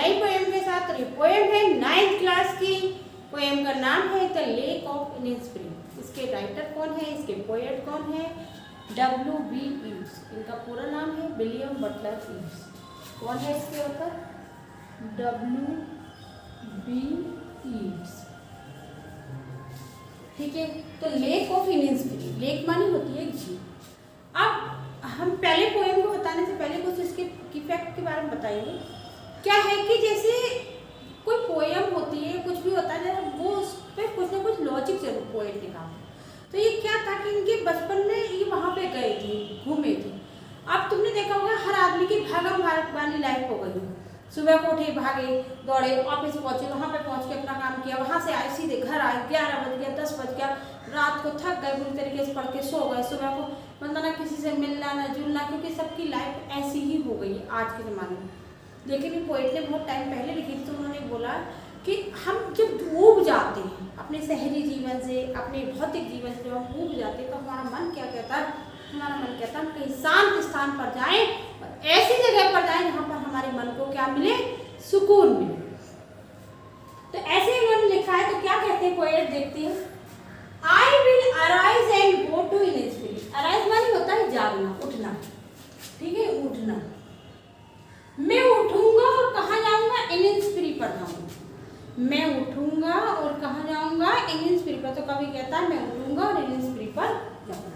नई पोएम के साथ। ये पोएम है 9th क्लास की। पोएम का नाम है द लेक ऑफ इनिस्फ्री। इसके राइटर कौन है, इसके पोएट कौन है, W.B. Yeats। इनका पूरा नाम है विलियम बटलर ईव्स। कौन है इसके ऊपर, W.B. Yeats। ठीक है, तो लेक ऑफ इनिस्फ्री, लेक मानी होती है झील। अब हम पहले पोएम को बताने से पहले कुछ इसके इफेक्ट के बारे में बताएंगे। क्या है कि जैसे कोई पोएम होती है, कुछ भी होता है, वो उस पर कुछ ना कुछ लॉजिक जरूर पोएट निकालता है। तो ये क्या था कि इनके बचपन में ये वहाँ पे गए थे, घूमे थे। अब तुमने देखा होगा हर आदमी की भागम भाग वाली लाइफ हो गई। सुबह को उठे, भागे, दौड़े, ऑफिस पहुंचे, वहाँ पे पहुँच के अपना काम किया, वहाँ से आए, सीधे घर आए, 11 बज गया, 10 बज गया, रात को थक गए, बुरी तरीके से पढ़ के सो गए, सुबह को मतलब ना किसी से मिलना ना जुलना, क्योंकि सबकी लाइफ ऐसी ही हो गई है आज के ज़माने में। लेकिन ये पोएट ने बहुत टाइम पहले लिखी थी, तो उन्होंने बोला कि हम जब ऊब जाते हैं अपने शहरी जीवन से, अपने भौतिक जीवन से, जब हम ऊब जाते हैं तो हमारा मन क्या कहता है, हमारा मन कहता है हम कहीं शांत स्थान पर जाएं और ऐसी जगह पर जाएं जहाँ पर हमारे मन को क्या मिले, सुकून मिले। तो ऐसे ही उन्होंने लिखा है। तो क्या कहते हैं पोएट, देखते हैं। I will arise and go to Innisfree. Arise मानी होता है जागना, उठना, ठीक है, उठना। मैं उठूंगा और कहाँ जाऊंगा, इनिस्फ्री पर जाऊंगा। मैं उठूंगा और कहाँ जाऊंगा, इनिस्फ्री पर। तो कभी कहता है मैं उठूंगा और इनिस्फ्री पर जाऊंगा।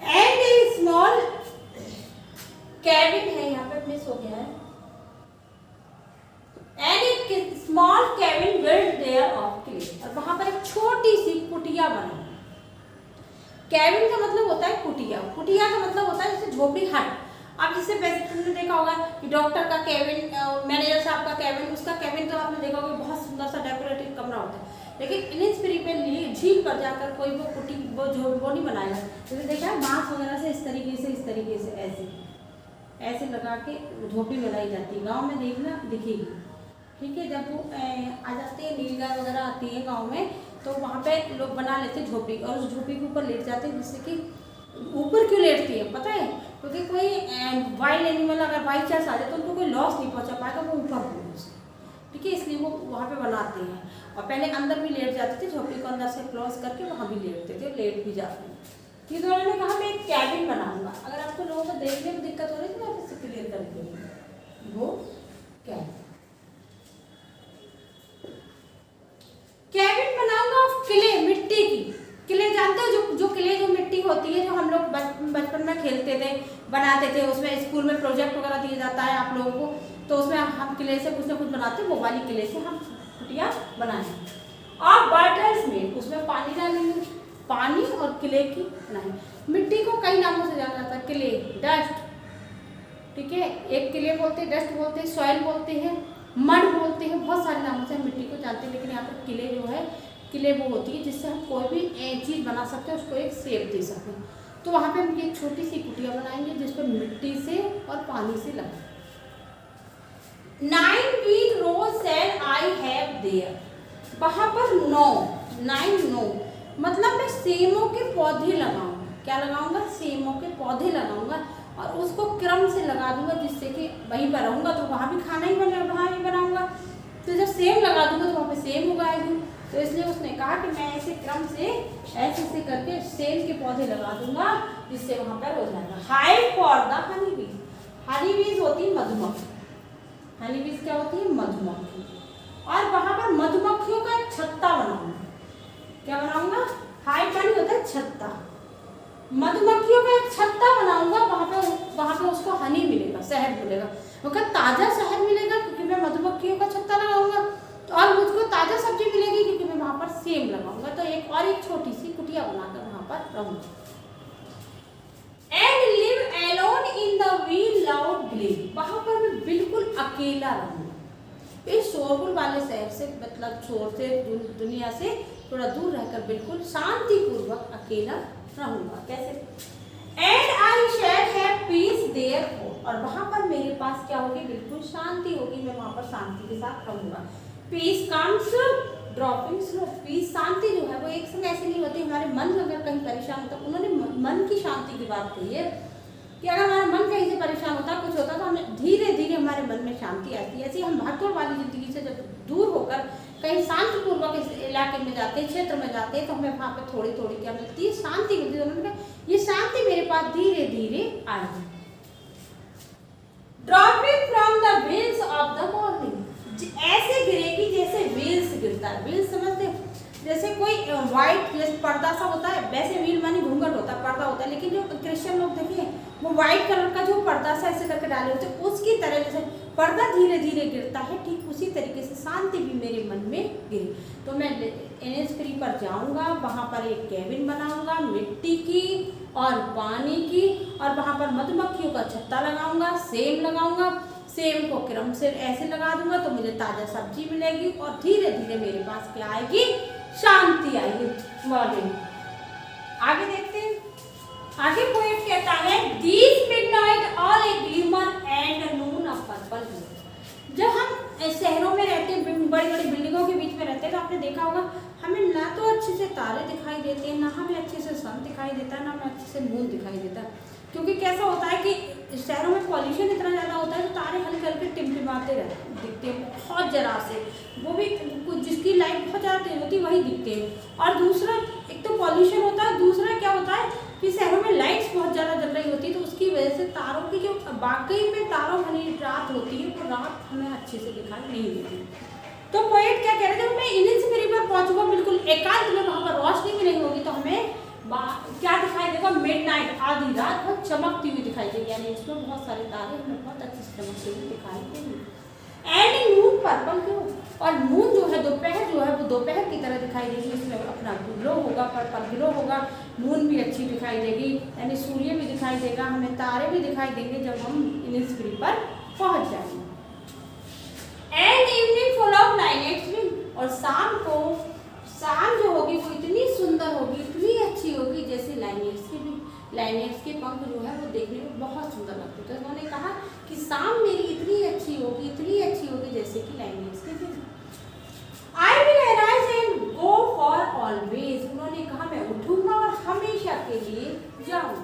एंड ए स्मॉल कैबिन है, यहाँ पे मिस हो गया है। And a small cabin built there of clay. और वहां पर एक छोटी सी कुटिया बनी। कैबिन का मतलब होता है कुटिया, कुटिया का मतलब होता है जैसे झोपड़ी, हट। अब जिससे वैसे तुमने देखा होगा कि डॉक्टर का कैबिन, मैनेजर साहब का कैबिन, उसका कैबिन तो आपने देखा होगा बहुत सुंदर सा डेकोरेटिव कमरा होता है। लेकिन इनिस्फ्री पे झील पर जाकर कोई वो कुटी वो नहीं बनाएगा। जैसे देखा है बांस वगैरह से इस तरीके से ऐसे लगा के झोपड़ी बनाई जाती है। गाँव में देखना दिखेगी, ठीक है। जब वो आ जाती है, नीलगाय वगैरह आती है गाँव में, तो वहाँ पे लोग बना लेते हैं झोपड़ी, और उस झोपड़ी के ऊपर लेट जाते हैं। जिससे कि ऊपर क्यों लेटती है पता है, क्योंकि कोई वाइल्ड एनिमल अगर बाई चांस आ जाए तो उनको कोई लॉस नहीं पहुंचा पाएगा, वो ऊपर होगा उससे, ठीक है। इसलिए वो वहाँ पे बनाते हैं। और पहले अंदर भी लेट जाते थे, झोपड़ी को अंदर से क्लोज करके वहाँ भी लेटते थे, लेट भी जाते हैं। ये तो उन्होंने कहा मैं एक कैबिन बनाऊंगा। अगर आपको लोगों को देखने में दिक्कत हो रही है तो आप इससे क्लियर कर देंगे। वो कैबिन बनाऊंगा किले, मिट्टी की। किले जानते हो, जो किले, जो मिट्टी होती है, जो हम लोग बचपन में खेलते थे, बनाते थे, उसमें स्कूल में प्रोजेक्ट वगैरह दिया जाता है आप लोगों को, तो उसमें हम किले से कुछ ना कुछ बनाते हैं। वो वाली किले से हम कुटिया बनाएंगे। और बॉटल्स में उसमें पानी डालेंगे, पानी और किले की बनाएंगे। मिट्टी को कई नामों से जाना जाता है, किले, डस्ट, ठीक है, एक किले बोलते हैं, डस्ट बोलते हैं, सॉइल बोलते हैं, मड बोलते हैं, बहुत सारे नामों से हम मिट्टी को जानते हैं। लेकिन यहाँ पर किले जो है, किले वो होती है जिससे हम कोई भी चीज़ बना सकते हैं, उसको एक शेप दे सकते हैं। तो वहाँ पे हम एक छोटी सी कुटिया बनाएंगे जिस पर मिट्टी से और पानी से लगा। 9 big rose that I have there। वहाँ पर 9 मतलब मैं सेमों के पौधे लगाऊंगा। क्या लगाऊंगा, सेमों के पौधे लगाऊंगा, और उसको क्रम से लगा दूंगा, जिससे कि वहीं पर रहूंगा तो वहाँ भी खाना ही बनेगा, वहाँ भी बनाऊंगा। तो जब सेम लगा दूंगा तो वहाँ पे सेम उगाएगी। तो इसलिए उसने कहा कि मैं ऐसे क्रम से ऐसे करके सेम के पौधे लगा दूंगा, जिससे वहाँ पर हो जाएगा। हाइव फॉर द हनी बीज। हनी बीज होती है मधुमक्खी। हनी बीज क्या होती है, मधुमक्खी। और वहाँ पर मधुमक्खियों का एक छत्ता बनाऊंगा। क्या बनाऊंगा, हाइव मानी होता है छत्ता। मधुमक्खियों का एक छत्ता बनाऊंगा, वहाँ पे उसको हनी मिलेगा, शहद मिलेगा। वो क्या ताजा शहद मिलेगा क्योंकि मैं मधुमक्खियों का छत्ता लगाऊंगा, और मुझको ताजा सब्जी मिलेगी क्योंकि मैं वहाँ पर सेम लगाऊंगा। तो एक छोटी सी कुटिया बनाकर वहाँ पर रहूंगा। And live alone in the bee loud glade. वहाँ पर मैं बिल्कुल अकेला रहूंगा। इस शोरगुल वाले शहर से, मतलब शोर से, दुनिया से थोड़ा दूर रहकर बिल्कुल शांतिपूर्वक अकेला रहूंगा। कैसे, and I shall have peace there. और वहाँ पर मेरे पास क्या होगी, बिल्कुल शांति होगी। मैं वहाँ पर शांति के साथ रहूंगा। Peace comes dropping slow. Peace, शांति जो है वो एक समय ऐसे नहीं होती। हमारे मन अगर कहीं परेशान होता है, उन्होंने मन की शांति की बात कही है कि अगर हमारा मन कहीं से परेशान होता है, कुछ होता है, तो हमें धीरे धीरे हमारे मन में शांति आती है। ऐसे ही हम भागदौड़ वाली ज़िंदगी से जब दूर होकर कहीं शांतिपूर्वक इलाके में जाते हैं, क्षेत्र में जाते हैं, तो हमें वहाँ पे थोड़ी थोड़ी क्या मिलती है, शांति मिलती है। तो उन्होंने कहा ये शांति मेरे पास धीरे धीरे आएगी। Dropping from the wheels of the morning, ऐसे गिरेगी जैसे व्हील्स गिरता है। व्हील्स समझते हैं, जैसे कोई व्हाइट जैसे पर्दा सा होता है, वैसे व्हील मानी घूंघट होता है, पर्दा होता है, लेकिन जो क्रिश्चियन लोग देखे वो व्हाइट कलर का जो पर्दा सा ऐसे करके डाले होते हैं, उसकी तरह जैसे पर्दा धीरे धीरे गिरता है, ठीक उसी तरीके से शांति भी मेरे मन में गिरी। तो मैं इनिस्फ्री पर जाऊंगा, वहाँ पर एक कैबिन बनाऊंगा मिट्टी की और पानी की, और वहाँ पर मधुमक्खियों का छत्ता लगाऊंगा, सेम लगाऊंगा, सेम को क्रम से ऐसे लगा दूंगा तो मुझे ताज़ा सब्जी मिलेगी, और धीरे धीरे मेरे पास क्या आएगी, शांति आएगी मॉर्निंग। आगे देखते हैं, आगे पोएट कहता है these midnight all a glimmer and noon of purple. जब हम शहरों में रहते हैं, बड़ी बड़ी बिल्डिंगों के बीच में रहते हैं, तो आपने देखा होगा हमें ना तो अच्छे से तारे दिखाई देते हैं, ना हमें अच्छे से सन दिखाई देता है, ना हमें अच्छे से मून दिखाई देता है। क्योंकि कैसा होता है कि शहरों में पॉल्यूशन इतना ज़्यादा होता है, तो तारे हल्के हल्के टिमटिमाते दिखते हैं बहुत जरा से, वो भी जिसकी लाइट बहुत ज़्यादा तेज होती है वही दिखते हैं। और दूसरा, एक तो पॉल्यूशन होता है, दूसरा क्या होता है कि शहरों में लाइट्स बहुत ज़्यादा जल रही होती है, तो उसकी वजह से तारों की जो वाकई में तारों भरी रात होती है, वो रात हमें अच्छे से दिखाई नहीं देती। तो पोएट क्या कह रहे थे, जब मैं इनिस्फ्री पर पहुंचूंगा बिल्कुल एकांत में, वहाँ पर रोशनी भी नहीं होगी, तो हमें क्या दिखाई देगा, मिडनाइट, आधी रात बहुत चमकती हुई दिखाई देगी, यानी इसमें बहुत सारे तारे हमें बहुत अच्छे से चमकते हुए दिखाई देंगे। एंड मून पर्पल क्यों, और मून जो है दोपहर जो है वो दोपहर की तरह दिखाई देगी, इसमें अपना ग्लो होगा, पर्पल ग्लो होगा, मून भी अच्छी दिखाई देगी, यानी सूर्य भी दिखाई देगा, हमें तारे भी दिखाई देंगे जब हम इनिस्फ्री पर पहुंच जाएंगे। एंड इवनिंग फुल ऑफ लाइनेट्स, और शाम जो होगी वो इतनी सुंदर होगी, इतनी अच्छी होगी, जैसे लाइनेट्स के पंख जो है वो देखने में बहुत सुंदर लगते हैं। तो उन्होंने कहा कि शाम मेरी इतनी अच्छी होगी, इतनी अच्छी होगी जैसे कि लाइनेट्स के दिन। आई will arise and go for always, उन्होंने कहा मैं उठूंगा और हमेशा के लिए जाऊं।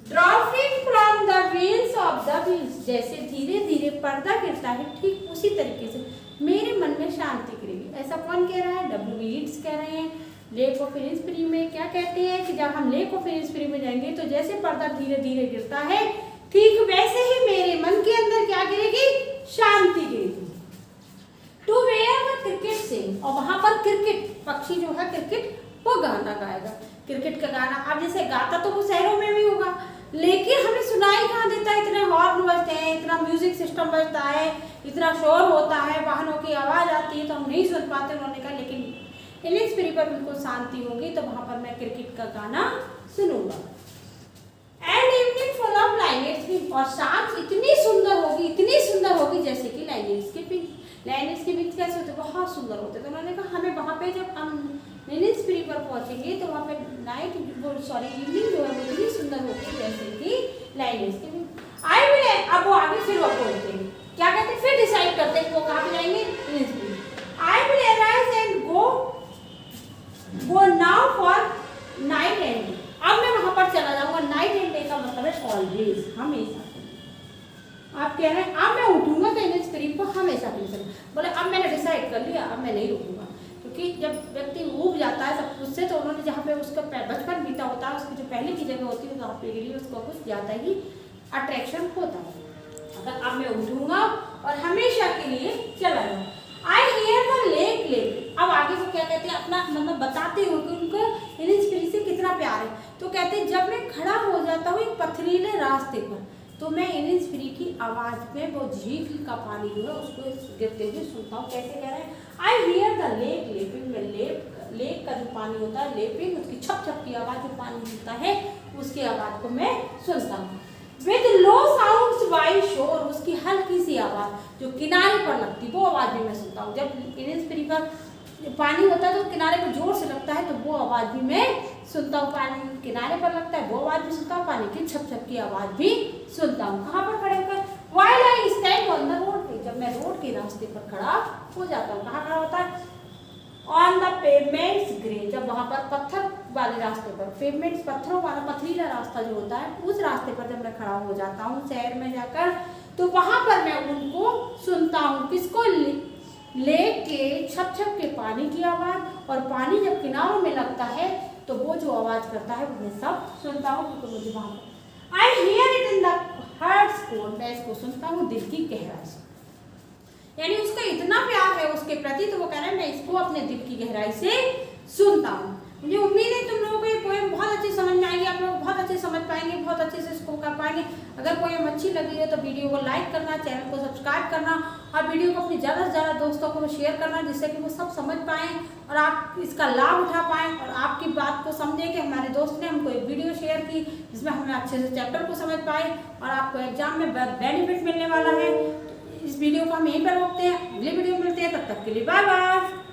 Dropping from the wheels of the wheels, जैसे धीरे धीरे पर्दा गिरता है, ठीक उसी तरीके से मेरे मन में शांति गिरेगी। ऐसा कौन कह रहा है, डब्ल्यू ईट्स कह रहे हैं। लेक ऑफ इनिस्फ्री में क्या कहते हैं कि जब हम लेक ऑफ इनिस्फ्री में जाएंगे तो जैसे पर्दा धीरे धीरे गिरता है, ठीक वैसे ही मेरे मन के अंदर क्या गिरेगी, शांति गिरेगी। टू वेयर द क्रिकेट सिंग, और वहां पर क्रिकेट पक्षी जो है क्रिकेट वो गाना गाएगा, क्रिकेट का गाना। अब जैसे गाता तो वो शहरों में भी होगा, लेकिन हमें सुनाई कहाँ देता है, इतने हॉर्न बजते हैं, इतना म्यूजिक सिस्टम बजता है, इतना शोर होता है, वाहनों की आवाज़ आती है, तो हम नहीं सुन पाते। उन्होंने कहा लेकिन इनिस्फ्री पर बिल्कुल शांति होगी, तो वहाँ पर मैं क्रिकेट का गाना सुनूंगा। एंड इवनिंग फुल ऑफ लाइनेट्स, और शाम इतनी सुंदर होगी, इतनी सुंदर होगी जैसे कि लाइनेट्स के पिंक। लाइनेट्स के पिंक कैसे होते, बहुत सुंदर होते। तो उन्होंने कहा हमें वहाँ पे जब हम इनिस्फ्री पर पहुंचेंगे तो वहाँ पे इवनिंग जो है वो इतनी सुंदर होगी जैसे कि लाइनेट्स के पिंक। आई विल, अब वो आगे फिर वो बोलते हैं, क्या कहते हैं, फिर डिसाइड करते हैं वो कहाँ पे जाएंगे, Innisfree. I will arise and go now for night and day, अब मैं वहां पर चला जाऊंगा। नाइट एंड डे का मतलब है ऑलवेज, हमेशा। आप कह रहे हैं अब मैं उठूंगा तो इनिस्फ्री को हमेशा के लिए, बोले अब मैंने डिसाइड कर लिया, अब मैं नहीं रुकूंगा। क्योंकि जब व्यक्ति ऊब जाता है सब कुछ से, तो उन्होंने जहाँ पे उसका बचपन बीता होता है, उसकी जो पहले की जगह होती है वहाँ पे के लिए उसको कुछ ज़्यादा ही अट्रैक्शन होता है। अगर अब मैं उठूंगा और हमेशा के लिए चला जाऊँ। आई हियर द लेक, अब आगे वो क्या कहते हैं, अपना मतलब बताते हो कि उनको इनिस्फ्री से कितना प्यार है। तो कहते हैं जब मैं खड़ा हो जाता हूँ एक पथरीले रास्ते पर, तो मैं इनिस्फ्री की आवाज़ में वो झील का पानी जो है उसको गिरते हुए सुनता हूँ। कैसे कह रहे हैं, I hear the lake lapping, में लेक का जो पानी होता है लेपिंग, उसकी छप छप की आवाज़, जो पानी गिरता है उसकी आवाज़ को मैं सुनता हूँ। विद लो साउंड्स बाय शोर, उसकी हल्की सी आवाज़ जो किनारे पर लगती वो आवाज़ भी मैं सुनता हूँ। जब इनिस्फ्री पर पानी होता है तो किनारे पर जोर से लगता है तो वो आवाज़ भी मैं सुनता हूँ। पानी किनारे पर लगता है वो आवाज़ भी सुनता हूँ, पानी की छप छप की आवाज़ भी सुनता हूँ। कहाँ पर खड़े होकर, while I stand on the road पे, जब मैं रोड के रास्ते पर खड़ा हो जाता हूँ। कहाँ खड़ा होता है, ऑन द पेवमेंट्स ग्रे, जब वहाँ पर पत्थर वाले रास्ते पर, पेवमेंट्स पत्थरों वाला पथरीला रास्ता जो होता है उस रास्ते पर जब मैं खड़ा हो जाता हूँ शहर में जाकर, तो वहाँ पर मैं उनको सुनता हूँ। किसको? लेक के छप छप के पानी की आवाज़, और पानी जब किनारों में लगता है तो वो जो आवाज़ करता है वो मैं सब सुनता हूँ, क्योंकि मुझे वहाँ I hear it in the hearts core, मैं इसको सुनता हूँ दिल की गहराई से। यानी उसको इतना प्यार है उसके प्रति, तो वो कह रहा है मैं इसको अपने दिल की गहराई से सुनता हूँ। मुझे उम्मीद है तुम लोगों को ये पोएम बहुत अच्छी समझ में आएगी, आप लोग बहुत अच्छे समझ पाएंगे, बहुत अच्छे से इसको कर पाएंगे। अगर पोएम अच्छी लगी है तो वीडियो को लाइक करना, चैनल को सब्सक्राइब करना, और वीडियो को अपनी ज़्यादा से ज़्यादा दोस्तों को शेयर करना, जिससे कि वो सब समझ पाएँ और आप इसका लाभ उठा पाएँ, और आपकी बात को समझें कि हमारे दोस्त ने हमको एक वीडियो शेयर की जिसमें हमने अच्छे से चैप्टर को समझ पाए और आपको एग्जाम में बेनिफिट मिलने वाला है। इस वीडियो को हम यहीं पर रोकते हैं, अगली वीडियो में मिलते हैं, तब तक के लिए बाय बाय।